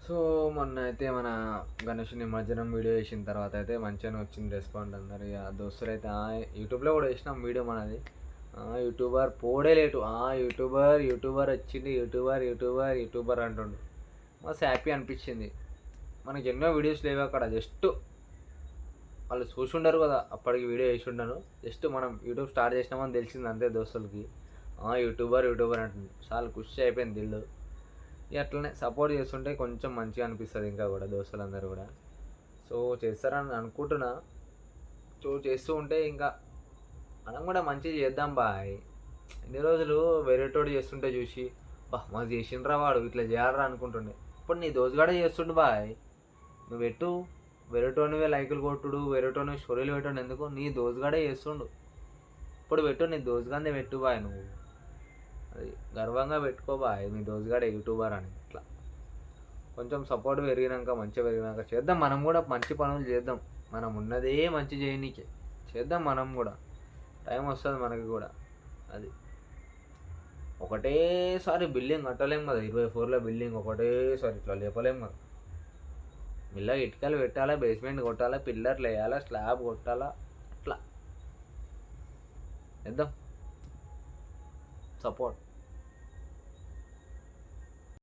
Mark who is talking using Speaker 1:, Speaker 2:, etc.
Speaker 1: So, మొన్నైతే మన గణేష్ నిమజ్జనం video చేసిన తర్వాత అయితే మంచిగానే వచ్చింది రెస్పాండ్ అందరు. ఇగ దోస్తులైతే యూట్యూబ్‌లో కూడా ఏసినాం వీడియో మనది. యూట్యూబర్ పోవుడే లేటు. యూట్యూబర్ వచ్చిండు. యూట్యూబర్ అంటుండు. మస్తు హ్యాపీ అనిపించింది. మనకి ఎన్నో వీడియోస్ లేవు అక్కడ. జస్ట్ వాళ్ళు చూసుండరు కదా! అప్పటికి వీడియో చేసుండను. జస్ట్ మనం యూట్యూబ్ స్టార్ట్ చేసినామని తెలిసింది అంతే దోస్తులకి. యూట్యూబర్ అంటుండు. చాలా ఖుషి అయిపోయింది దిల్. ఇగ అట్లనే సపోర్ట్ చేస్తుంటే కొంచెం మంచిగా అనిపిస్తది ఇంకా గూడా దోస్తులందరూ గూడా. సో, చేస్తారని అనుకుంటున్నా. సో, చేస్తూ ఉంటే ఇంకా మనం గూడా మంచిగా చేద్దాం బాయ్. ఇన్ని రోజులు వేరేటోడు చేస్తుంటే చూసి, అబ్బా! మస్తు చేసిండ్రా వాడు ఇట్లా చేయాలిరా అనుకుంటుండే. ఇప్పుడు నీ దోస్తుగాడే చేస్తుండు బాయ్. నువ్వు పెట్టు. వేరేటోనివే లైకులు కొట్టుడు, వేరేటోనివి స్టోరీలు పెట్టడం ఎందుకు? నీ దోస్తుగాడే చేస్తుండు. ఇప్పుడు పెట్టు, నీ దోస్తుగానిదే పెట్టు బాయ్ నువ్వు. అది గర్వంగా పెట్టుకో బాయ్. నీ దోస్తుగాడే యూట్యూబర్ అని ఇట్లా. కొంచెం సపోర్ట్ పెరిగినాక మంచిగా పెరిగినాక చేద్దాం, మనం కూడా మంచి పనులు చేద్దాం. మనం ఉన్నదే మంచి చేయనీకే. చేద్దాం మనం కూడా. టైం వస్తుంది మనకి కూడా. అది ఒకటేసారి బిల్డింగ్ కట్టలేం కదా. 20 ఫ్లోర్ల బిల్డింగ్ ఒకటేసారి ఇట్లా లేపలేం కదా. మెల్లగా ఇటుకలు పెట్టాలా, బేస్మెంట్ కొట్టాలా, పిల్లర్లు వేయాలా, స్లాబ్ కొట్టాలా, అట్లా చేద్దాం. సపోర్ట్.